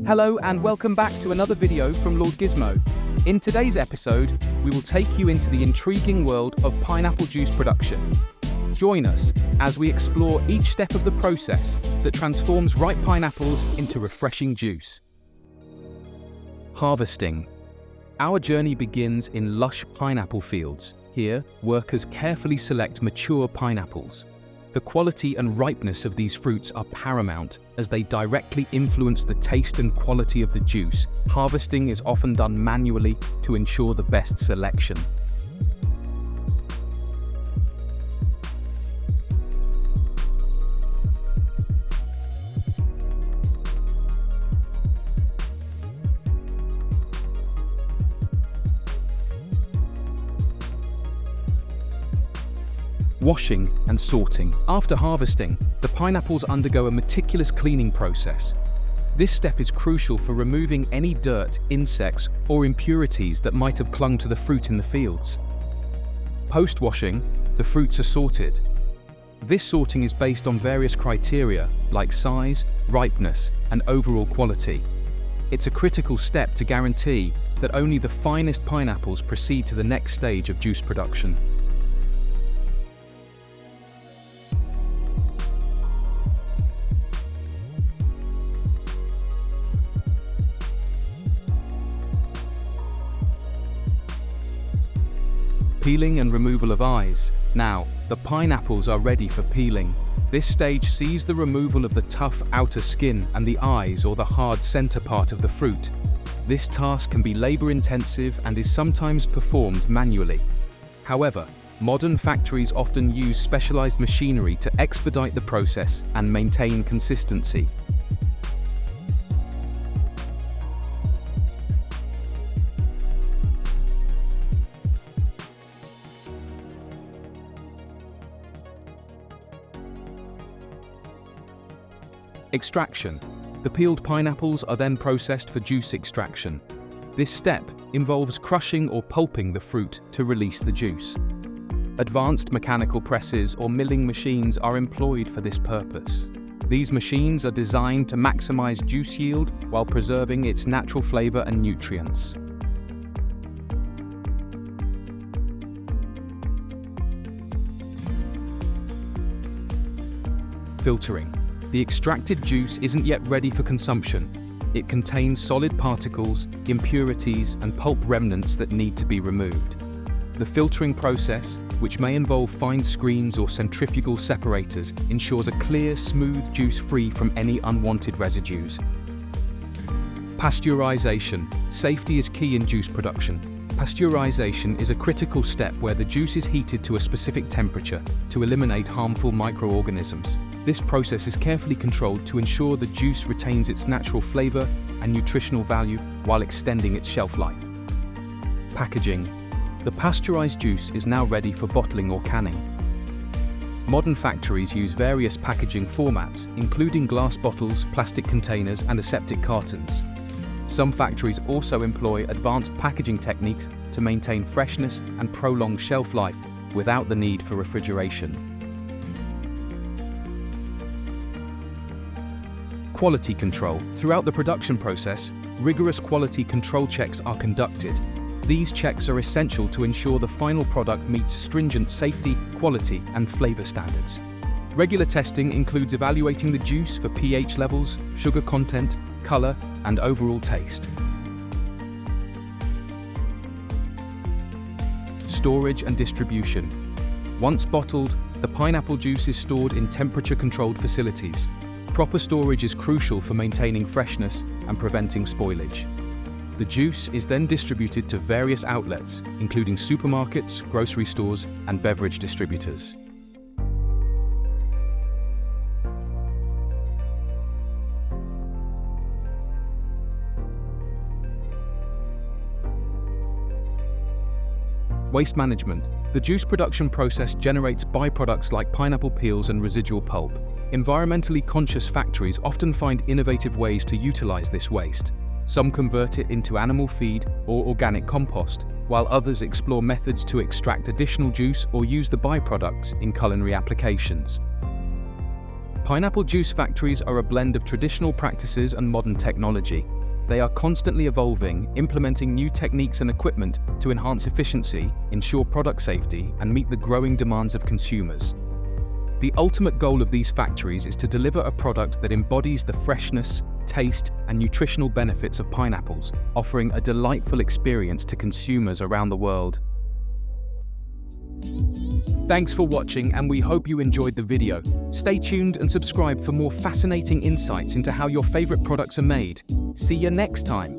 Hello and welcome back to another video from Lord Gizmo. In today's episode, we will take you into the intriguing world of pineapple juice production. Join us as we explore each step of the process that transforms ripe pineapples into refreshing juice. Harvesting. Our journey begins in lush pineapple fields. Here, workers carefully select mature pineapples. The quality and ripeness of these fruits are paramount as they directly influence the taste and quality of the juice. Harvesting is often done manually to ensure the best selection. Washing and sorting. After harvesting, the pineapples undergo a meticulous cleaning process. This step is crucial for removing any dirt, insects, or impurities that might have clung to the fruit in the fields. Post-washing, the fruits are sorted. This sorting is based on various criteria like size, ripeness, and overall quality. It's a critical step to guarantee that only the finest pineapples proceed to the next stage of juice production. Peeling and removal of eyes. Now, the pineapples are ready for peeling. This stage sees the removal of the tough outer skin and the eyes or the hard center part of the fruit. This task can be labor-intensive and is sometimes performed manually. However, modern factories often use specialized machinery to expedite the process and maintain consistency. Extraction. The peeled pineapples are then processed for juice extraction. This step involves crushing or pulping the fruit to release the juice. Advanced mechanical presses or milling machines are employed for this purpose. These machines are designed to maximize juice yield while preserving its natural flavor and nutrients. Filtering. The extracted juice isn't yet ready for consumption. It contains solid particles, impurities, and pulp remnants that need to be removed. The filtering process, which may involve fine screens or centrifugal separators, ensures a clear, smooth juice free from any unwanted residues. Pasteurization. Safety is key in juice production. Pasteurization is a critical step where the juice is heated to a specific temperature to eliminate harmful microorganisms. This process is carefully controlled to ensure the juice retains its natural flavor and nutritional value while extending its shelf life. Packaging. The pasteurized juice is now ready for bottling or canning. Modern factories use various packaging formats, including glass bottles, plastic containers, and aseptic cartons. Some factories also employ advanced packaging techniques to maintain freshness and prolong shelf life without the need for refrigeration. Quality control. Throughout the production process, rigorous quality control checks are conducted. These checks are essential to ensure the final product meets stringent safety, quality, and flavor standards. Regular testing includes evaluating the juice for pH levels, sugar content, color, and overall taste. Storage and distribution. Once bottled, the pineapple juice is stored in temperature-controlled facilities. Proper storage is crucial for maintaining freshness and preventing spoilage. The juice is then distributed to various outlets, including supermarkets, grocery stores, and beverage distributors. Waste management. The juice production process generates byproducts like pineapple peels and residual pulp. Environmentally conscious factories often find innovative ways to utilize this waste. Some convert it into animal feed or organic compost, while others explore methods to extract additional juice or use the byproducts in culinary applications. Pineapple juice factories are a blend of traditional practices and modern technology. They are constantly evolving, implementing new techniques and equipment to enhance efficiency, ensure product safety, and meet the growing demands of consumers. The ultimate goal of these factories is to deliver a product that embodies the freshness, taste, and nutritional benefits of pineapples, offering a delightful experience to consumers around the world. Thanks for watching, and we hope you enjoyed the video. Stay tuned and subscribe for more fascinating insights into how your favorite products are made. See you next time.